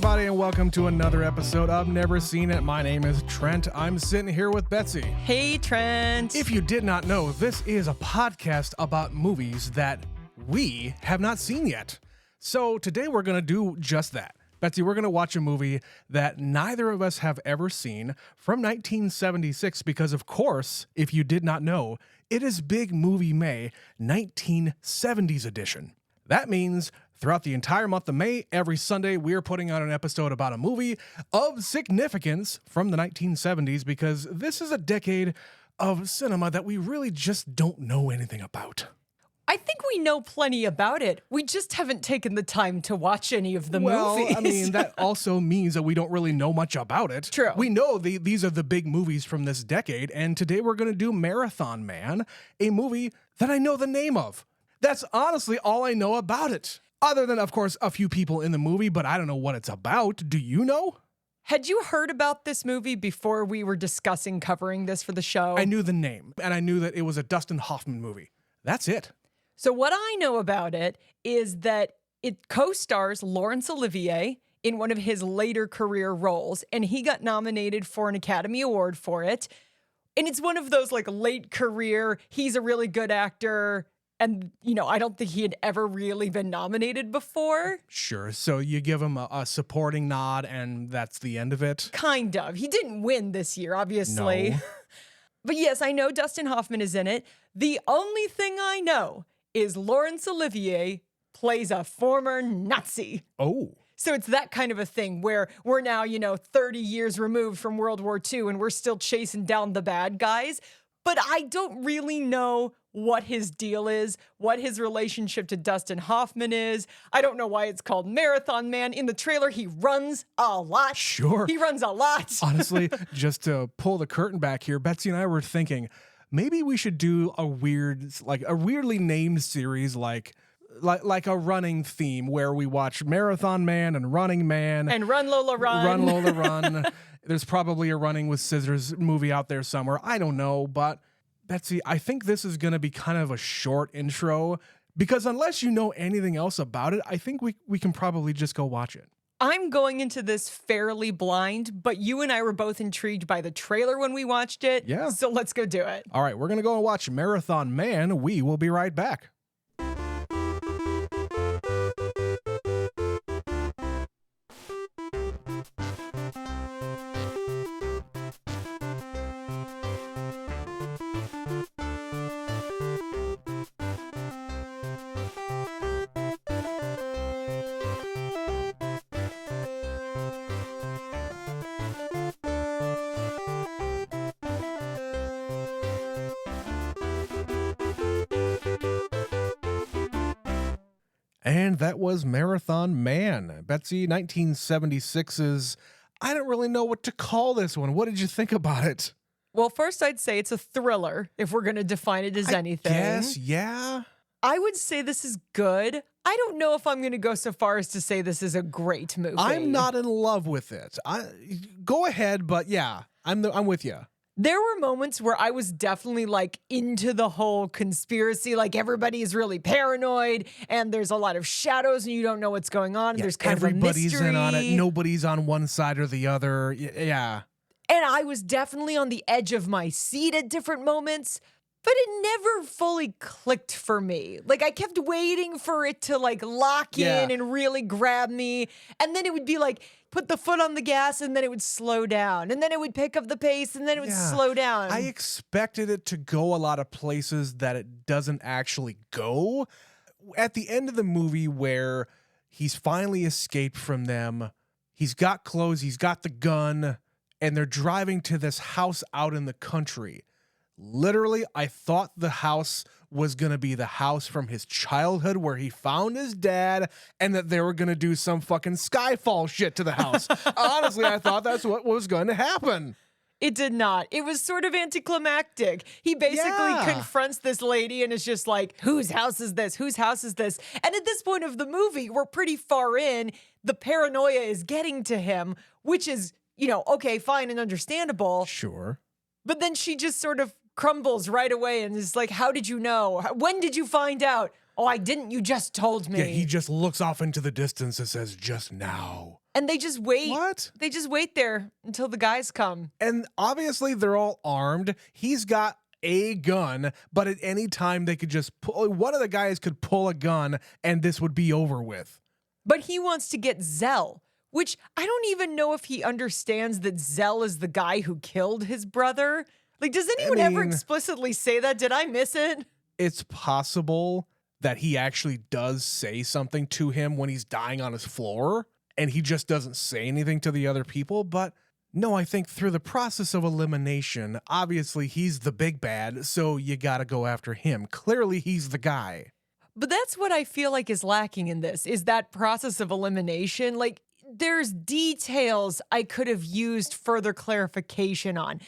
everybody, and welcome to another episode of Never Seen It. My name is Trent. I'm sitting here with Betsy. Hey, Trent. If you did not know, this is a podcast about movies that we have not seen yet. So today we're going to do just that. Betsy, we're going to watch a movie that neither of us have ever seen from 1976 because, of course, if you did not know, it is Big Movie May 1970s edition. That means throughout the entire month of May, every Sunday, we're putting out an episode about a movie of significance from the 1970s because this is a decade of cinema that we really just don't know anything about. I think we know plenty about it. We just haven't taken the time to watch any of the movies. Well, I mean, that also means that we don't really know much about it. True. We know these are the big movies from this decade, and today we're going to do Marathon Man, a movie that I know the name of. That's honestly all I know about it. Other than, of course, a few people in the movie, but I don't know what it's about. Do you know? Had you heard about this movie before we were discussing covering this for the show? I knew the name, and I knew that it was a Dustin Hoffman movie. That's it. So what I know about it is that it co-stars Laurence Olivier in one of his later career roles, and he got nominated for an Academy Award for it. And it's one of those like late career, he's a really good actor. And, you know, I don't think he had ever really been nominated before. Sure. So you give him a supporting nod and that's the end of it? Kind of. He didn't win this year, obviously. No. But yes, I know Dustin Hoffman is in it. The only thing I know is Laurence Olivier plays a former Nazi. Oh. So it's that kind of a thing where we're now, 30 years removed from World War II and we're still chasing down the bad guys. But I don't really know what his deal is, what his relationship to Dustin Hoffman is. I don't know why it's called Marathon Man. In the trailer, he runs a lot. Sure. He runs a lot. Honestly, just to pull the curtain back here, Betsy and I were thinking maybe we should do a weirdly named series like a running theme where we watch Marathon Man and Running Man. And Run Lola Run. Run Lola Run. There's probably a Running with Scissors movie out there somewhere. I don't know, but Betsy, I think this is going to be kind of a short intro because unless you know anything else about it, I think we can probably just go watch it. I'm going into this fairly blind, but you and I were both intrigued by the trailer when we watched it. Yeah. So let's go do it. All right, we're going to go and watch Marathon Man. We will be right back. And that was Marathon Man. Betsy, 1976's, I don't really know what to call this one. What did you think about it? Well, first I'd say it's a thriller, if we're going to define it as anything. Yes, yeah. I would say this is good. I don't know if I'm going to go so far as to say this is a great movie. I'm not in love with it. Go ahead, but yeah, I'm with you. There were moments where I was definitely like into the whole conspiracy, like everybody is really paranoid and there's a lot of shadows and you don't know what's going on. And Yeah, there's kind of a everybody's mystery. in on it. Nobody's on one side or the other. Yeah. And I was definitely on the edge of my seat at different moments, but it never fully clicked for me. Like I kept waiting for it to like lock in and really grab me. And then it would be like, put the foot on the gas and then it would slow down. And then it would pick up the pace and then it would slow down. I expected it to go a lot of places that it doesn't actually go. At the end of the movie where he's finally escaped from them, he's got clothes, he's got the gun, and they're driving to this house out in the country. Literally, I thought the house was going to be the house from his childhood where he found his dad and that they were going to do some fucking Skyfall shit to the house. Honestly, I thought that's what was going to happen. It did not. It was sort of anticlimactic. He basically confronts this lady and is just like, whose house is this? Whose house is this? And at this point of the movie, we're pretty far in. The paranoia is getting to him, which is, okay, fine and understandable. Sure. But then she just sort of crumbles right away and is like, how did you know? When did you find out? Oh, I didn't. You just told me. Yeah, he just looks off into the distance and says, just now. And they just wait. What? They just wait there until the guys come. And obviously they're all armed. He's got a gun, but at any time they could just pull, one of the guys could pull a gun and this would be over with. But he wants to get Zell, which I don't even know if he understands that Zell is the guy who killed his brother. Like, does anyone ever explicitly say that? Did I miss it? It's possible that he actually does say something to him when he's dying on his floor, and he just doesn't say anything to the other people. But no, I think through the process of elimination, obviously he's the big bad, so you gotta go after him. Clearly he's the guy. But that's what I feel like is lacking in this, is that process of elimination. Like, there's details I could have used further clarification on.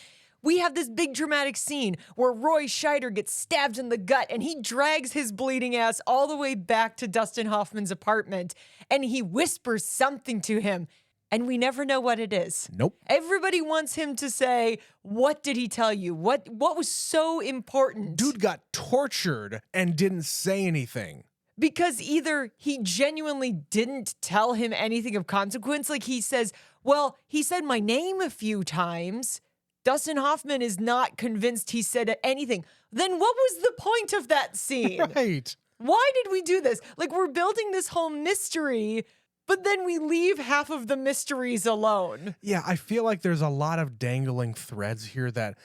We have this big dramatic scene where Roy Scheider gets stabbed in the gut and he drags his bleeding ass all the way back to Dustin Hoffman's apartment and he whispers something to him and we never know what it is. Nope. Everybody wants him to say, what did he tell you? What was so important? Dude got tortured and didn't say anything. Because either he genuinely didn't tell him anything of consequence, like he says, well, he said my name a few times. Dustin Hoffman is not convinced he said anything. Then what was the point of that scene? Right. Why did we do this? Like, we're building this whole mystery, but then we leave half of the mysteries alone. Yeah, I feel like there's a lot of dangling threads here that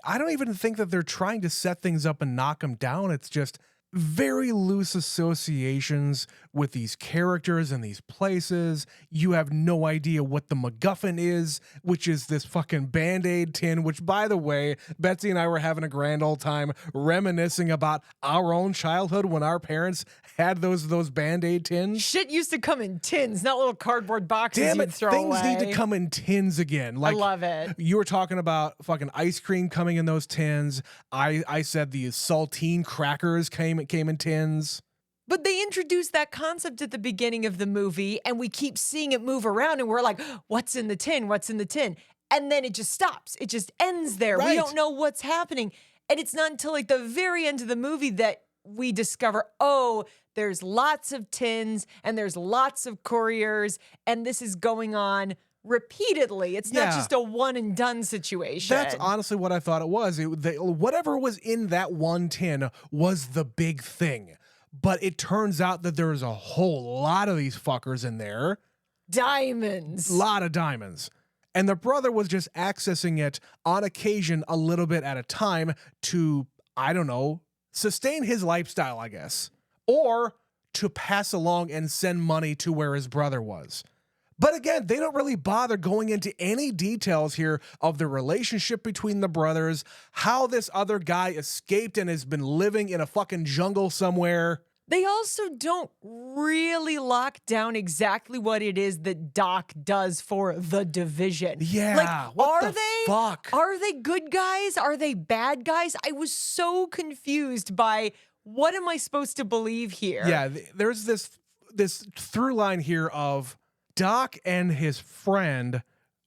I don't even think that they're trying to set things up and knock them down. It's just very loose associations with these characters and these places. You have no idea what the MacGuffin is, which is this fucking Band-Aid tin, which, by the way, Betsy and I were having a grand old time reminiscing about our own childhood when our parents had those Band-Aid tins. Shit used to come in tins, not little cardboard boxes Damn it, you'd throw things away. need to come in tins again. Like, I love it. You were talking about fucking ice cream coming in those tins. I said the saltine crackers came in tins. But they introduced that concept at the beginning of the movie, and we keep seeing it move around, and we're like, what's in the tin? What's in the tin? And then it just stops. It just ends there. Right. We don't know what's happening. And it's not until like the very end of the movie that we discover, oh, there's lots of tins and there's lots of couriers, and this is going on repeatedly. It's not just a one and done situation. That's honestly what I thought it was. Whatever was in that one tin was the big thing. But it turns out that there is a whole lot of these fuckers in there. Diamonds. A lot of diamonds. And the brother was just accessing it on occasion a little bit at a time to, I don't know, sustain his lifestyle, I guess. Or to pass along and send money to where his brother was. But again, they don't really bother going into any details here of the relationship between the brothers, how this other guy escaped and has been living in a fucking jungle somewhere. They also don't really lock down exactly what it is that Doc does for the Division. Yeah, like, what the fuck? Are they good guys? Are they bad guys? I was so confused by what am I supposed to believe here? Yeah, there's this through line here of Doc and his friend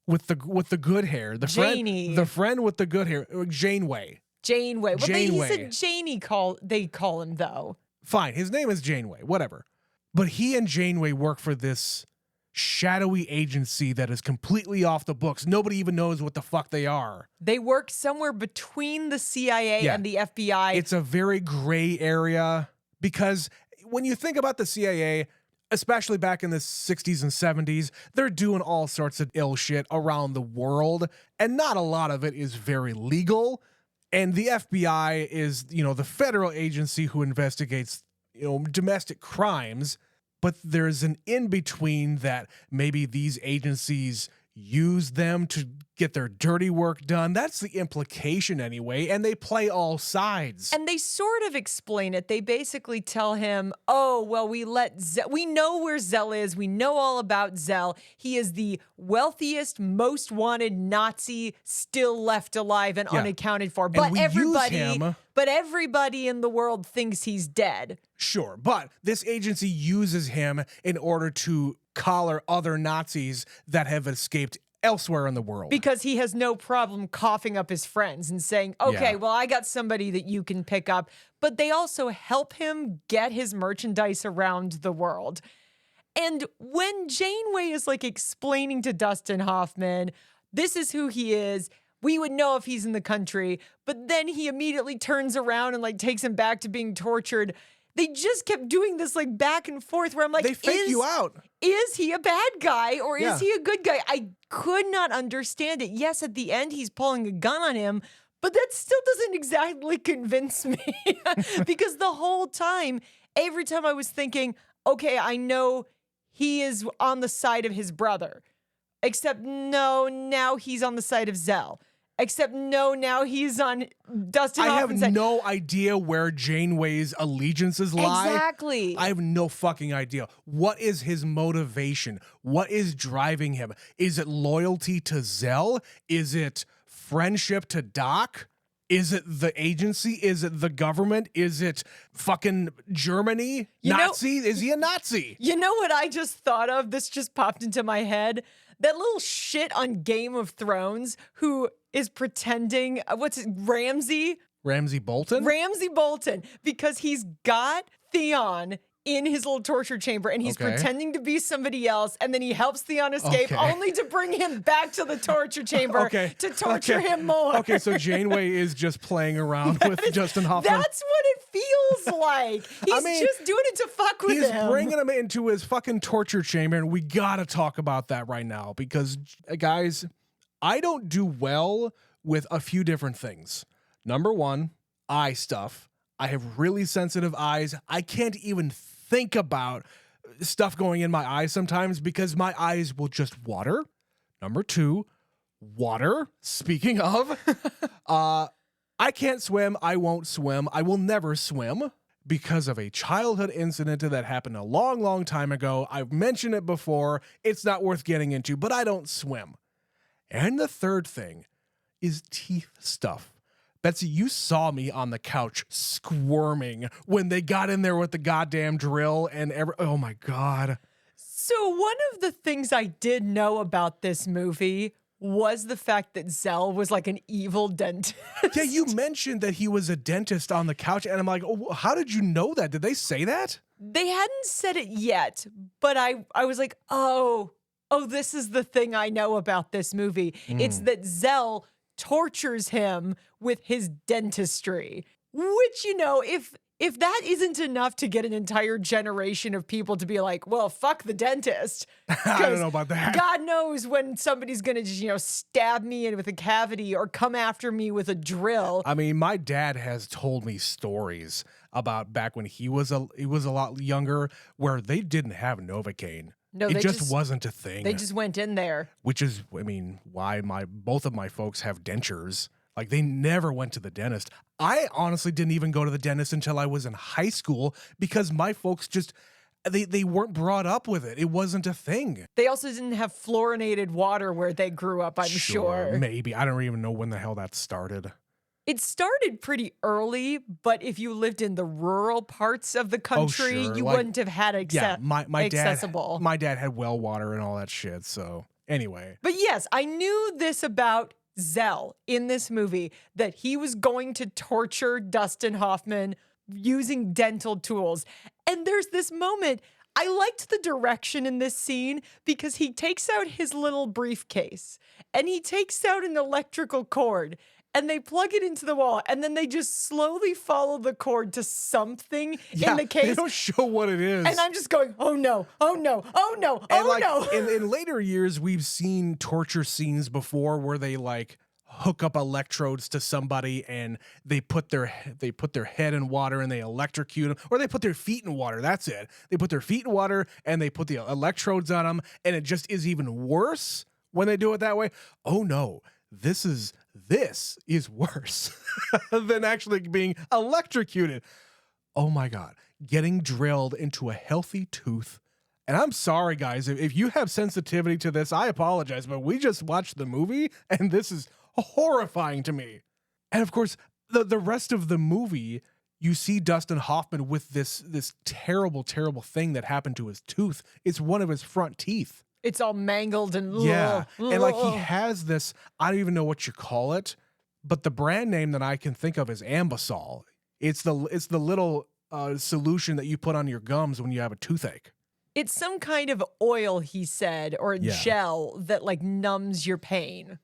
with the good hair, the friend with the good hair, Janeway. Well, he Janeway. said Janie they call him though. Fine, his name is Janeway, whatever. But he and Janeway work for this shadowy agency that is completely off the books. Nobody even knows what the fuck they are. They work somewhere between the CIA and the FBI. It's a very gray area because when you think about the CIA, especially back in the 60s and 70s, they're doing all sorts of ill shit around the world, and not a lot of it is very legal. And the FBI is, the federal agency who investigates, domestic crimes. But there's an in-between that maybe these agencies use them to get their dirty work done. That's the implication anyway, and they play all sides. And they sort of explain it. They basically tell him, oh, well, we know where Zell is. We know all about Zell. He is the wealthiest, most wanted Nazi still left alive and unaccounted for. But everybody in the world thinks he's dead. Sure, but this agency uses him in order to collar other Nazis that have escaped elsewhere in the world. Because he has no problem coughing up his friends and saying, okay, Yeah. well, I got somebody that you can pick up. But they also help him get his merchandise around the world. And when Janeway is like explaining to Dustin Hoffman, this is who he is, we would know if he's in the country, but then he immediately turns around and like takes him back to being tortured. They just kept doing this like back and forth where I'm like, they fake you out. Is he a bad guy or Yeah. is he a good guy? I could not understand it. Yes, at the end, he's pulling a gun on him, but that still doesn't exactly convince me because the whole time, every time I was thinking, okay, I know he is on the side of his brother, except no, now he's on the side of Zell. Except no, now he's on Dustin Hoffman's side. I have no idea where Janeway's allegiances lie. Exactly. I have no fucking idea. What is his motivation? What is driving him? Is it loyalty to Zell? Is it friendship to Doc? Is it the agency? Is it the government? Is it fucking Germany? Nazi? Is he a Nazi? You know what I just thought of? This just popped into my head. That little shit on Game of Thrones who is pretending, Ramsay Bolton? Ramsay Bolton, because he's got Theon in his little torture chamber and he's pretending to be somebody else, and then he helps Theon escape only to bring him back to the torture chamber to torture him more. Okay, so Janeway is just playing around with Dustin Hoffman. That's what it feels like. He's just doing it to fuck with him. He's bringing him into his fucking torture chamber, and we gotta talk about that right now because, guys, I don't do well with a few different things. Number one, eye stuff. I have really sensitive eyes. I can't even think about stuff going in my eyes sometimes because my eyes will just water. Number two, water. Speaking of, I can't swim. I won't swim. I will never swim because of a childhood incident that happened a long, long time ago. I've mentioned it before. It's not worth getting into, but I don't swim. And the third thing is teeth stuff. Betsy, you saw me on the couch squirming when they got in there with the goddamn drill and oh my God. So one of the things I did know about this movie was the fact that Zell was like an evil dentist. Yeah, you mentioned that he was a dentist on the couch, and I'm like, oh, how did you know that? Did they say that? They hadn't said it yet, but I was like, oh, this is the thing I know about this movie. It's that Zell tortures him with his dentistry, which, you know, if that isn't enough to get an entire generation of people to be like, well, fuck the dentist. I don't know about that. God knows when somebody's going to just, you know, stab me in with a cavity or come after me with a drill. I mean, my dad has told me stories about back when he was a lot younger where they didn't have Novocaine. No, it just wasn't a thing. They just went in there. Which is, I mean, why both of my folks have dentures. Like, they never went to the dentist. I honestly didn't even go to the dentist until I was in high school because my folks just, they weren't brought up with it. It wasn't a thing. They also didn't have fluorinated water where they grew up, I'm sure. Maybe. I don't even know when the hell that started. It started pretty early, but if you lived in the rural parts of the country, you wouldn't have had accessible. My dad had well water and all that shit, so anyway. But yes, I knew this about Zell in this movie, that he was going to torture Dustin Hoffman using dental tools. And there's this moment, I liked the direction in this scene because he takes out his little briefcase and he takes out an electrical cord. And they plug it into the wall, and then they just slowly follow the cord to something in the case. They don't show what it is. And I'm just going, oh no, oh no, oh no, oh no. In later years, we've seen torture scenes before where they like hook up electrodes to somebody and they put their head in water and they electrocute them, or they put their feet in water. That's it. They put their feet in water and they put the electrodes on them, and it just is even worse when they do it that way. Oh no, this is worse than actually being electrocuted. Oh my God. Getting drilled into a healthy tooth. And I'm sorry, guys, if you have sensitivity to this, I apologize, but we just watched the movie and this is horrifying to me. And of course, the rest of the movie, you see Dustin Hoffman with this terrible, terrible thing that happened to his tooth. It's one of his front teeth. It's all mangled and Yeah. And like he ugh. has this, I don't even know what you call it, but the brand name that I can think of is Ambisol. It's the little solution that you put on your gums when you have a toothache. It's some kind of oil, he said, or Yeah. gel that like numbs your pain.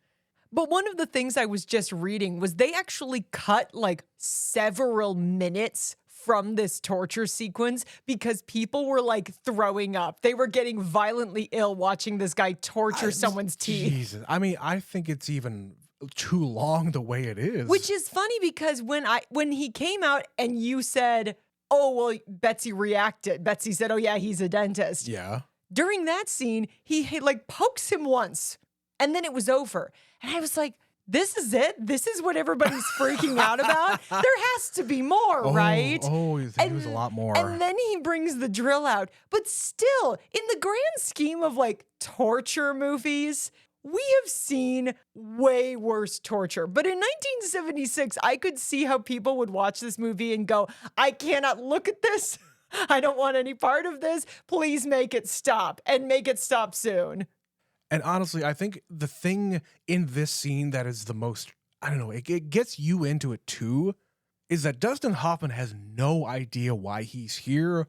But one of the things I was just reading was they actually cut like several minutes from this torture sequence because people were like throwing up. They were getting violently ill watching this guy torture someone's teeth. Jesus. I mean, I think it's even too long the way it is. Which is funny because when he came out and you said, "Oh, well, Betsy reacted." Betsy said, "Oh yeah, he's a dentist." Yeah. During that scene, he like pokes him once and then it was over. And I was like, this is it? This is what everybody's freaking out about? There has to be more, right? Oh, he was a lot more. And then he brings the drill out. But still, in the grand scheme of like torture movies, we have seen way worse torture. But in 1976, I could see how people would watch this movie and go, I cannot look at this. I don't want any part of this. Please make it stop and make it stop soon. And honestly, I think the thing in this scene that is the most, I don't know, it gets you into it too, is that Dustin Hoffman has no idea why he's here,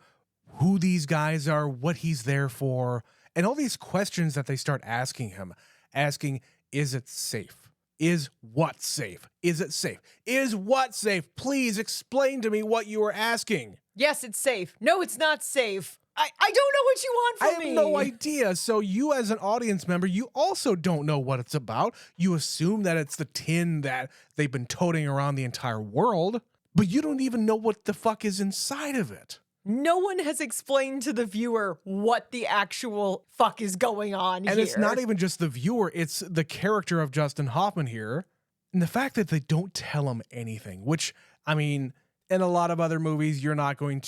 who these guys are, what he's there for, and all these questions that they start asking him. Asking, is it safe? Is what safe? Is it safe? Is what safe? Please explain to me what you are asking. Yes, it's safe. No, it's not safe. I don't know what you want from me. I have no idea. So you as an audience member, you also don't know what it's about. You assume that it's the tin that they've been toting around the entire world, but you don't even know what the fuck is inside of it. No one has explained to the viewer what the actual fuck is going on and here. It's not even just the viewer, it's the character of Dustin Hoffman here. And the fact that they don't tell him anything, which, I mean, in a lot of other movies, you're not going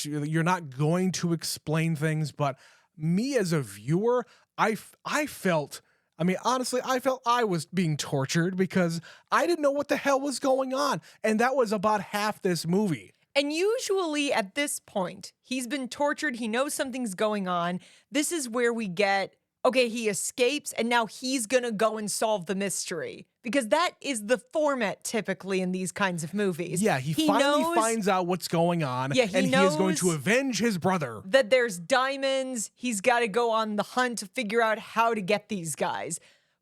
to explain things, but me as a viewer, I felt, I mean, honestly, I felt I was being tortured because I didn't know what the hell was going on. And that was about half this movie. And usually at this point, he's been tortured. He knows something's going on. This is where we get, okay, he escapes and now he's going to go and solve the mystery. Because that is the format typically in these kinds of movies. Yeah, he finally finds out what's going on. Yeah, and he is going to avenge his brother. That there's diamonds. He's got to go on the hunt to figure out how to get these guys.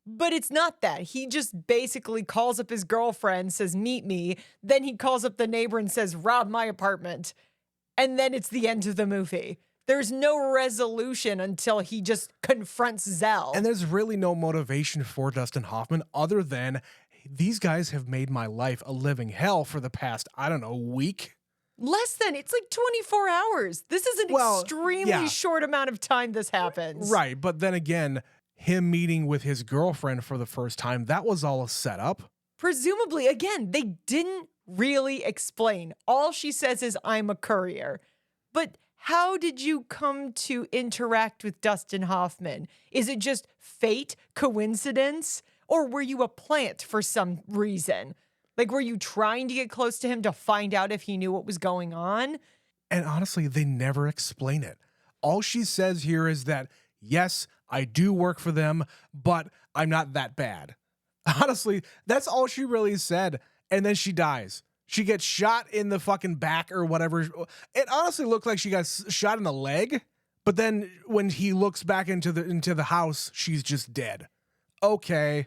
But it's not that. He just basically calls up his girlfriend, says, meet me. Then he calls up the neighbor and says, rob my apartment. And then it's the end of the movie. There's no resolution until he just confronts Zell. And there's really no motivation for Dustin Hoffman other than these guys have made my life a living hell for the past, I don't know, week. Less than. It's like 24 hours. This is an extremely short amount of time this happens. Right. But then again, him meeting with his girlfriend for the first time, that was all a setup. Presumably, again, they didn't really explain. All she says is, I'm a courier. But how did you come to interact with Dustin Hoffman? Is it just fate, coincidence? Or were you a plant for some reason? Like, were you trying to get close to him to find out if he knew what was going on? And honestly, they never explain it. All she says here is that, yes, I do work for them, but I'm not that bad. Honestly, that's all she really said. And then she dies. She gets shot in the fucking back or whatever. It honestly looked like she got shot in the leg. But then when he looks back into the house, she's just dead. Okay.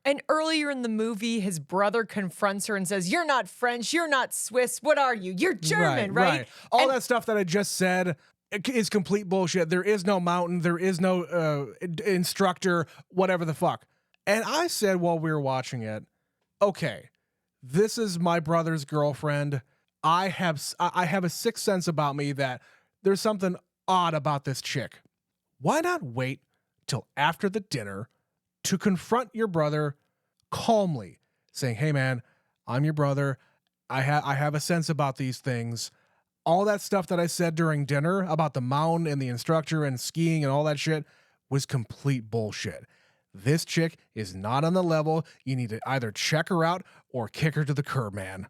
And earlier in the movie, his brother confronts her and says, you're not French, you're not Swiss, what are you? You're German, right? All that stuff that I just said is complete bullshit. There is no mountain. There is no instructor, whatever the fuck. And I said while we were watching it, okay, this is my brother's girlfriend. I have a sixth sense about me that there's something odd about this chick. Why not wait till after the dinner to confront your brother calmly, saying, hey man, I'm your brother. I have a sense about these things. All that stuff that I said during dinner about the mountain and the instructor and skiing and all that shit was complete bullshit. This chick is not on the level. You need to either check her out or kick her to the curb, man.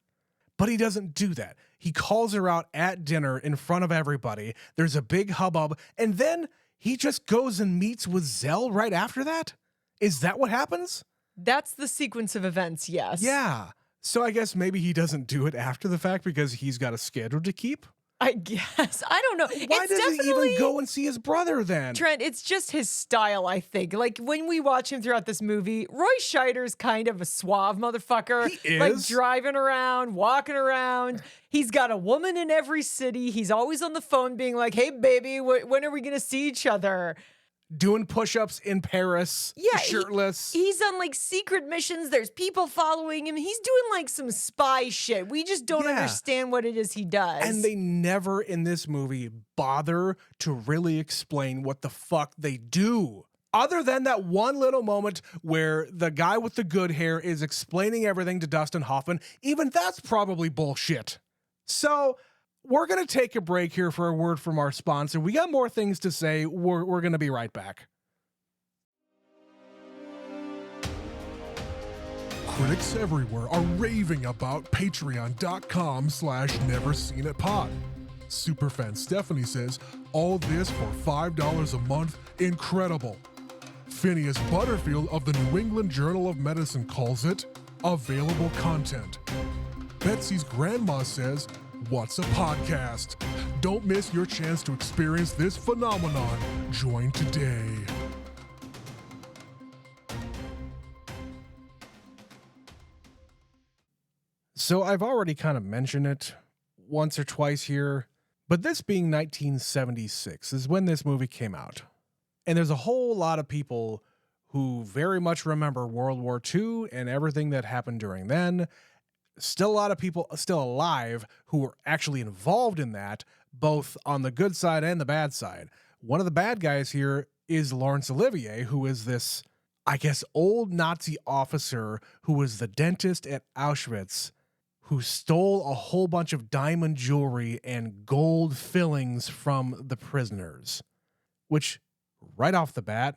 But he doesn't do that. He calls her out at dinner in front of everybody. There's a big hubbub. And then he just goes and meets with Zell right after that? Is that what happens? That's the sequence of events, yes. Yeah. So I guess maybe he doesn't do it after the fact because he's got a schedule to keep? I guess. I don't know. Why does he even go and see his brother then? Trent, it's just his style, I think. Like, when we watch him throughout this movie, Roy Scheider's kind of a suave motherfucker. He is. Like, driving around, walking around. He's got a woman in every city. He's always on the phone being like, hey, baby, when are we going to see each other? Doing push-ups in Paris, shirtless. He's on like secret missions. There's people following him. He's doing like some spy shit. We just don't understand what it is he does. And they never in this movie bother to really explain what the fuck they do. Other than that one little moment where the guy with the good hair is explaining everything to Dustin Hoffman, even that's probably bullshit. So we're going to take a break here for a word from our sponsor. We got more things to say. We're going to be right back. Critics everywhere are raving about patreon.com/neverseenitpod. Superfan Stephanie says, all this for $5 a month? Incredible. Phineas Butterfield of the New England Journal of Medicine calls it available content. Betsy's grandma says, what's a podcast? Don't miss your chance to experience this phenomenon. Join today. So I've already kind of mentioned it once or twice here, but this being 1976 is when this movie came out. And there's a whole lot of people who very much remember World War II and everything that happened during then. Still a lot of people still alive who were actually involved in that, both on the good side and the bad side. One of the bad guys here is Laurence Olivier, who is this, I guess, old Nazi officer who was the dentist at Auschwitz, who stole a whole bunch of diamond jewelry and gold fillings from the prisoners. Which, right off the bat,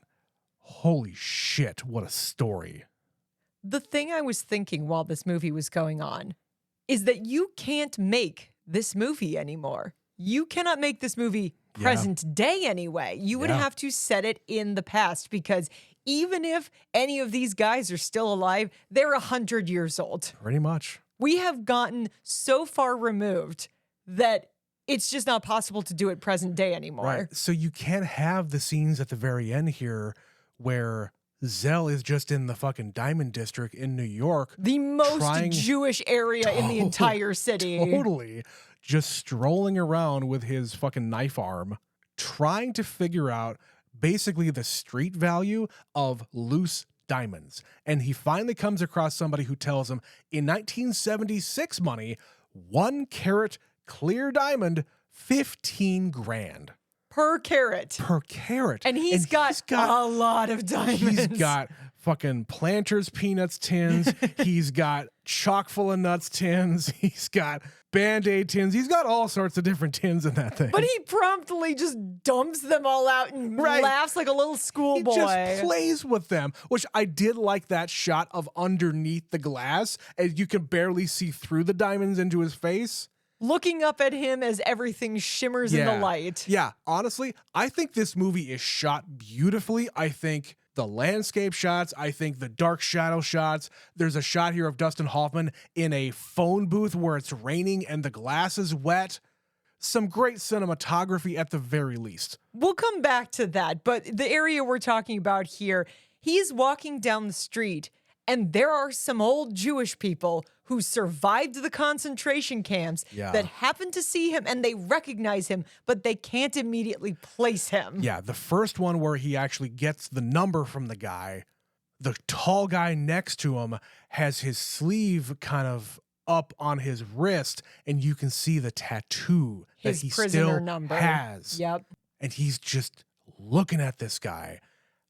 holy shit, what a story. The thing I was thinking while this movie was going on is that you can't make this movie anymore. You cannot make this movie present day anyway. You would have to set it in the past, because even if any of these guys are still alive, they're 100 years old. Pretty much. We have gotten so far removed that it's just not possible to do it present day anymore. Right. So you can't have the scenes at the very end here where Zell is just in the fucking Diamond District in New York. The most Jewish area in the entire city. Totally. Just strolling around with his fucking knife arm, trying to figure out basically the street value of loose diamonds. And he finally comes across somebody who tells him in 1976 money, 1 carat clear diamond, 15 grand. Per carat. Per carat. And he's got a lot of diamonds. He's got fucking Planters Peanuts tins. He's got chock full of nuts tins. He's got Band-Aid tins. He's got all sorts of different tins in that thing. But he promptly just dumps them all out and laughs like a little schoolboy. He just plays with them, which I did like that shot of underneath the glass, and you can barely see through the diamonds into his face. Looking up at him as everything shimmers in the light. Yeah, honestly, I think this movie is shot beautifully. I think the landscape shots, I think the dark shadow shots. There's a shot here of Dustin Hoffman in a phone booth where it's raining and the glass is wet. Some great cinematography at the very least. We'll come back to that, but the area we're talking about here, he's walking down the street, and there are some old Jewish people who survived the concentration camps that happen to see him, and they recognize him, but they can't immediately place him. Yeah, the first one where he actually gets the number from the guy, the tall guy next to him has his sleeve kind of up on his wrist, and you can see the tattoo His that he prisoner still number. has. Yep. And he's just looking at this guy.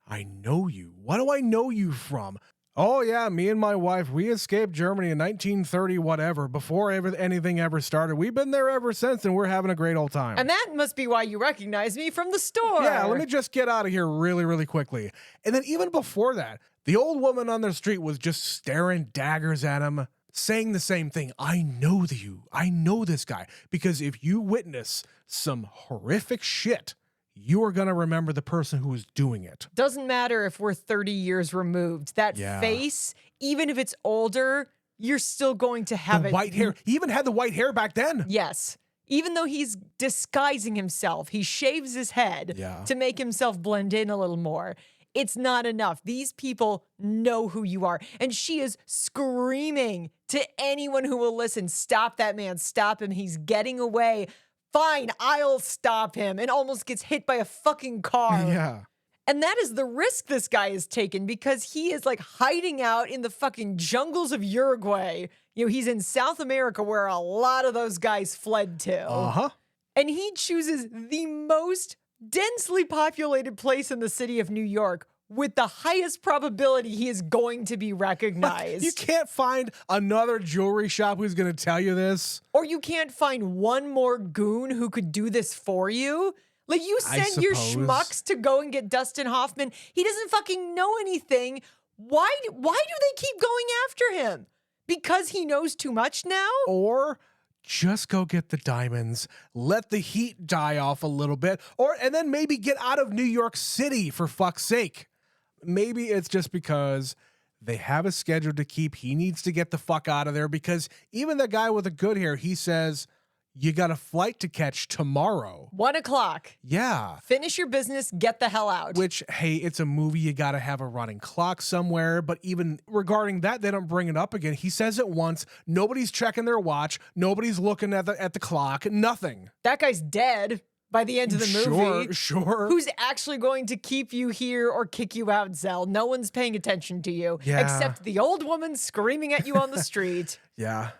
I know you. What do I know you from? Oh, yeah, me and my wife, we escaped Germany in 1930, whatever, before anything ever started. We've been there ever since, and we're having a great old time. And that must be why you recognize me from the store. Yeah, let me just get out of here really, really quickly. And then even before that, the old woman on the street was just staring daggers at him, saying the same thing. I know you. I know this guy. Because if you witness some horrific shit, you are going to remember the person who was doing it. Doesn't matter if we're 30 years removed. That face, even if it's older, you're still going to have The it. white hair. He even had the white hair back then. Yes. Even though he's disguising himself, he shaves his head to make himself blend in a little more. It's not enough. These people know who you are. And she is screaming to anyone who will listen, stop that man, stop him. He's getting away. Fine, I'll stop him. And almost gets hit by a fucking car. Yeah. And that is the risk this guy has taken because he is like hiding out in the fucking jungles of Uruguay. You know, he's in South America where a lot of those guys fled to. Uh-huh. And he chooses the most densely populated place in the city of New York with the highest probability he is going to be recognized. You can't find another jewelry shop who's going to tell you this. Or you can't find one more goon who could do this for you. Like, you send your schmucks to go and get Dustin Hoffman. He doesn't fucking know anything. Why do they keep going after him? Because he knows too much now? Or just go get the diamonds, let the heat die off a little bit, and then maybe get out of New York City, for fuck's sake. Maybe it's just because they have a schedule to keep. He needs to get the fuck out of there because even the guy with the good hair, he says, you got a flight to catch tomorrow. 1 o'clock. Yeah. Finish your business, get the hell out. Which, hey, it's a movie. You got to have a running clock somewhere. But even regarding that, they don't bring it up again. He says it once. Nobody's checking their watch. Nobody's looking at the clock. Nothing. That guy's dead by the end of the movie. Sure. Who's actually going to keep you here or kick you out, Zell? No one's paying attention to you. Yeah. Except the old woman screaming at you on the street. Yeah.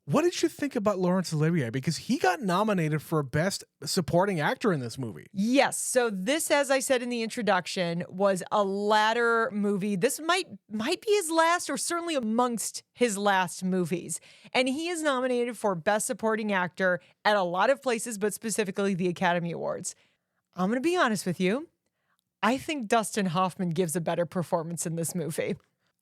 What did you think about Laurence Olivier? Because he got nominated for Best Supporting Actor in this movie. Yes. So this, as I said in the introduction, was a latter movie. This might be his last or certainly amongst his last movies. And he is nominated for Best Supporting Actor at a lot of places, but specifically the Academy Awards. I'm going to be honest with you. I think Dustin Hoffman gives a better performance in this movie.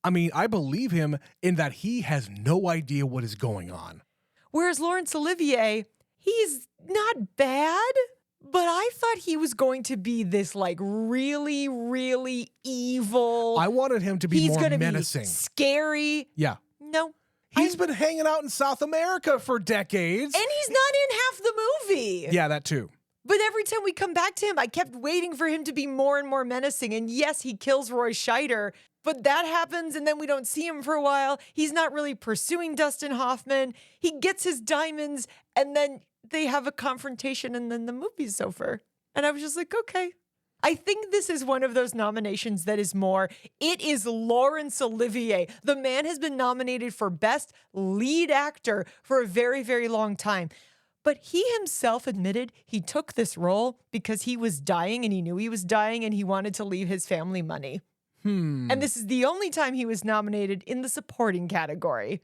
I mean, I believe him in that he has no idea what is going on. Whereas Laurence Olivier, he's not bad, but I thought he was going to be this like really, really evil. I wanted him to be more gonna menacing. Be scary. Yeah. No. He's been hanging out in South America for decades. And he's not in half the movie. Yeah, that too. But every time we come back to him, I kept waiting for him to be more and more menacing. And yes, he kills Roy Scheider, but that happens and then we don't see him for a while. He's not really pursuing Dustin Hoffman. He gets his diamonds and then they have a confrontation and then the movie's over. And I was just like, okay. I think this is one of those nominations that is more, it is Laurence Olivier. The man has been nominated for Best Lead Actor for a very, very long time. But he himself admitted he took this role because he was dying and he knew he was dying and he wanted to leave his family money. And this is the only time he was nominated in the supporting category.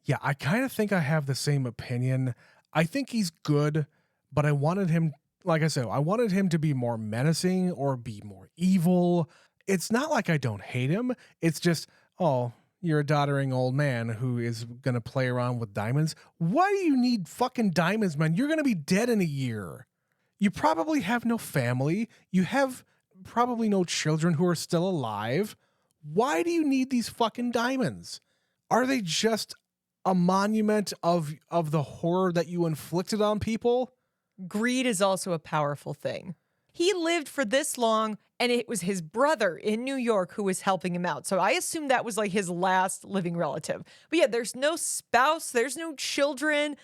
Yeah, I kind of think I have the same opinion. I think he's good, but I wanted him, like I said, I wanted him to be more menacing or be more evil. It's not like I don't hate him. It's just, oh, you're a doddering old man who is going to play around with diamonds. Why do you need fucking diamonds, man? You're going to be dead in a year. You probably have no family. You have probably no children who are still alive. Why do you need these fucking diamonds? Are they just a monument of the horror that you inflicted on people? Greed is also a powerful thing. He lived for this long, and it was his brother in New York who was helping him out. So I assume that was like his last living relative. But yeah, there's no spouse, there's no children.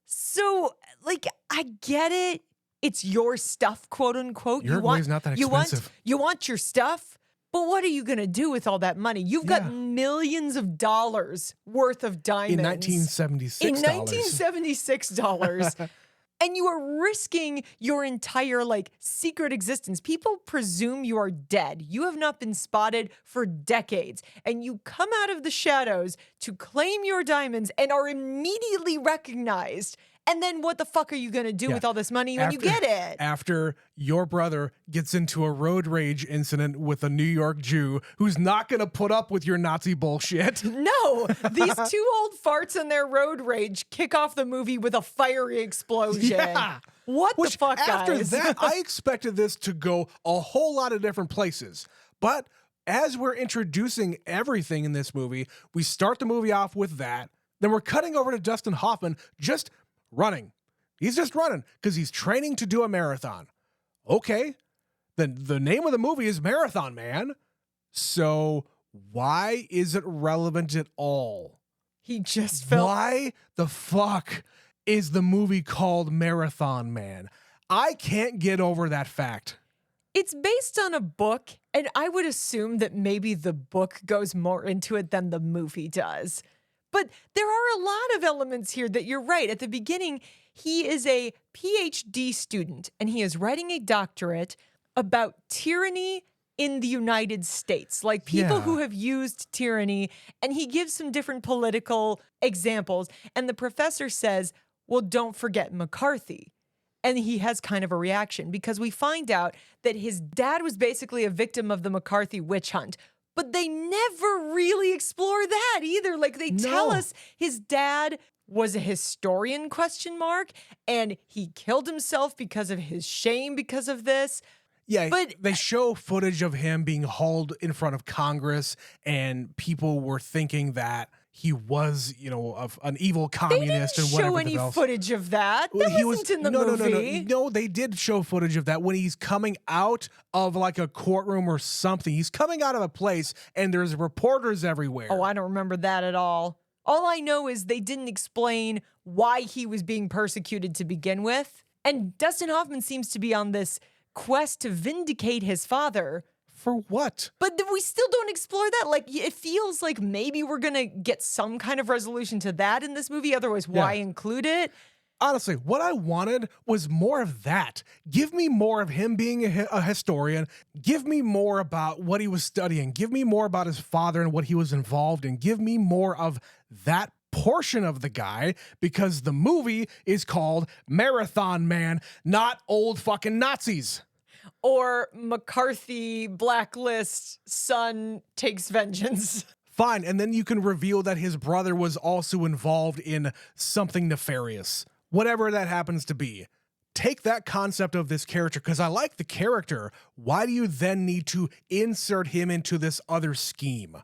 So, like, I get it. It's your stuff, quote unquote. Uruguay's not that expensive. You want your stuff, but what are you going to do with all that money? You've got millions of dollars worth of diamonds. In 1976 In 1976 dollars. And you are risking your entire, like, secret existence. People presume you are dead. You have not been spotted for decades. And you come out of the shadows to claim your diamonds and are immediately recognized. And then what the fuck are you going to do with all this money when you get it? After your brother gets into a road rage incident with a New York Jew who's not going to put up with your Nazi bullshit. No, these two old farts and their road rage kick off the movie with a fiery explosion. Yeah. What the fuck, after guys? that, I expected this to go a whole lot of different places. But as we're introducing everything in this movie, we start the movie off with that. Then we're cutting over to Dustin Hoffman just running. He's just running because he's training to do a marathon. Okay. Then the name of the movie is Marathon Man. So why is it relevant at all? He just felt... Why the fuck is the movie called Marathon Man? I can't get over that fact. It's based on a book, and I would assume that maybe the book goes more into it than the movie does. But there are a lot of elements here that you're right. At the beginning, he is a PhD student, and he is writing a doctorate about tyranny in the United States, like people who have used tyranny, and he gives some different political examples. And the professor says, well, don't forget McCarthy. And he has kind of a reaction because we find out that his dad was basically a victim of the McCarthy witch hunt. But they never really explore that either. Like they tell us his dad was a historian, ? And he killed himself because of his shame because of this. Yeah, but they show footage of him being hauled in front of Congress, and people were thinking that he was, an evil communist and whatever. They didn't show any footage of that. That He wasn't in the movie. No, they did show footage of that when he's coming out of like a courtroom or something. He's coming out of a place, and there's reporters everywhere. Oh, I don't remember that at all. All I know is they didn't explain why he was being persecuted to begin with. And Dustin Hoffman seems to be on this quest to vindicate his father. For what? But we still don't explore that. Like, it feels like maybe we're going to get some kind of resolution to that in this movie. Otherwise, why include it? Honestly, what I wanted was more of that. Give me more of him being a historian. Give me more about what he was studying. Give me more about his father and what he was involved in. Give me more of that portion of the guy, because the movie is called Marathon Man, not old fucking Nazis. Or McCarthy blacklist son takes vengeance. Fine, and then you can reveal that his brother was also involved in something nefarious. Whatever that happens to be. Take that concept of this character, because I like the character. Why do you then need to insert him into this other scheme?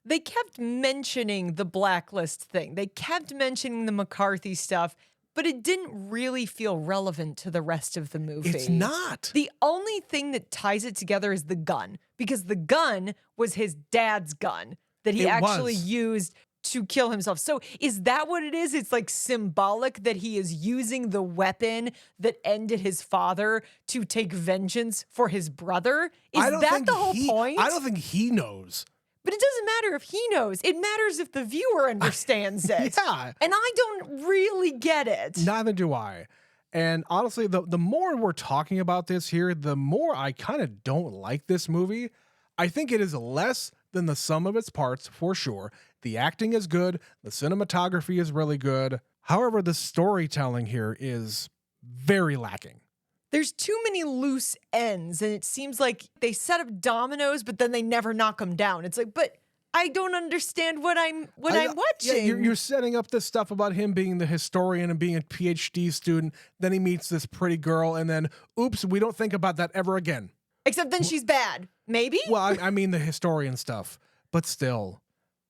They kept mentioning the blacklist thing. They kept mentioning the McCarthy stuff, but it didn't really feel relevant to the rest of the movie. It's not. The only thing that ties it together is the gun, because the gun was his dad's gun that he actually used to kill himself. So is that what it is? It's like symbolic that he is using the weapon that ended his father to take vengeance for his brother? Is that the whole point? I don't think he knows. But it doesn't matter if he knows. It matters if the viewer understands it. Yeah. And I don't really get it. Neither do I. And honestly, the more we're talking about this here, the more I kind of don't like this movie. I think it is less than the sum of its parts, for sure. The acting is good. The cinematography is really good. However, the storytelling here is very lacking. There's too many loose ends, and it seems like they set up dominoes, but then they never knock them down. It's like, but I don't understand what I'm watching. Yeah, you're setting up this stuff about him being the historian and being a PhD student. Then he meets this pretty girl, and then, oops, we don't think about that ever again. Except then she's bad. Maybe? Well, I mean the historian stuff, but still,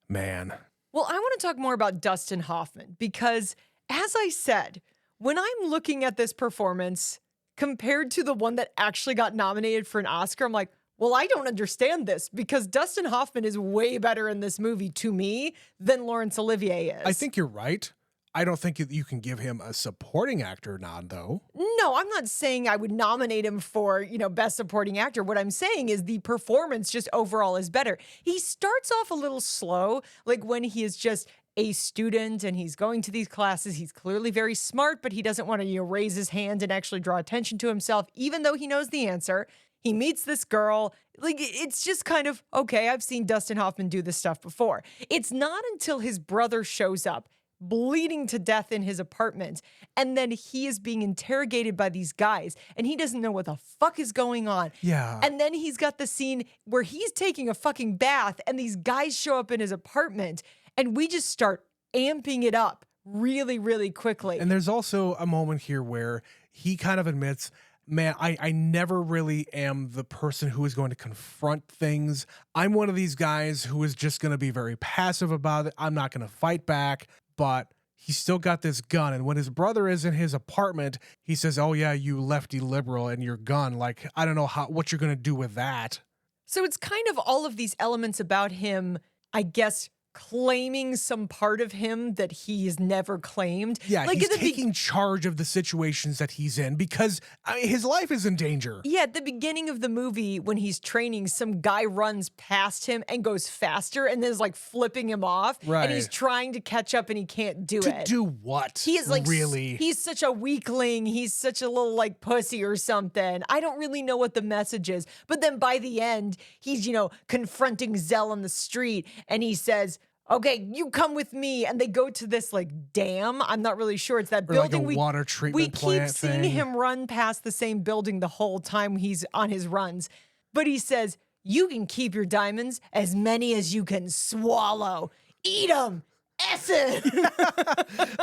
man. Well, I want to talk more about Dustin Hoffman, because as I said, when I'm looking at this performance compared to the one that actually got nominated for an Oscar, I'm like, well, I don't understand this, because Dustin Hoffman is way better in this movie to me than Laurence Olivier is. I think you're right. I don't think you can give him a supporting actor nod, though. No, I'm not saying I would nominate him for, best supporting actor. What I'm saying is the performance just overall is better. He starts off a little slow, like when he is just a student and he's going to these classes. He's clearly very smart, but he doesn't want to raise his hand and actually draw attention to himself, even though he knows the answer. He meets this girl. Like, it's just kind of, okay, I've seen Dustin Hoffman do this stuff before. It's not until his brother shows up bleeding to death in his apartment. And then he is being interrogated by these guys and he doesn't know what the fuck is going on. Yeah. And then he's got the scene where he's taking a fucking bath and these guys show up in his apartment and we just start amping it up really, really quickly. And there's also a moment here where he kind of admits, man, I never really am the person who is going to confront things. I'm one of these guys who is just going to be very passive about it. I'm not going to fight back, but he's still got this gun. And when his brother is in his apartment, he says, oh yeah, you lefty liberal and your gun. Like, I don't know what you're going to do with that. So it's kind of all of these elements about him, I guess, claiming some part of him that he's never claimed. Yeah, like he's taking charge of the situations that he's in because his life is in danger. Yeah, at the beginning of the movie, when he's training, some guy runs past him and goes faster and then is like flipping him off. Right. And he's trying to catch up and he can't do it. To do what? He is like, really? He's such a weakling. He's such a little like pussy or something. I don't really know what the message is. But then by the end, he's, confronting Zell on the street and he says, okay, you come with me. And they go to this like dam. I'm not really sure. It's that or building. Like a water treatment plant. We keep seeing him run past the same building the whole time he's on his runs. But he says, you can keep your diamonds as many as you can swallow. Eat them. Essen.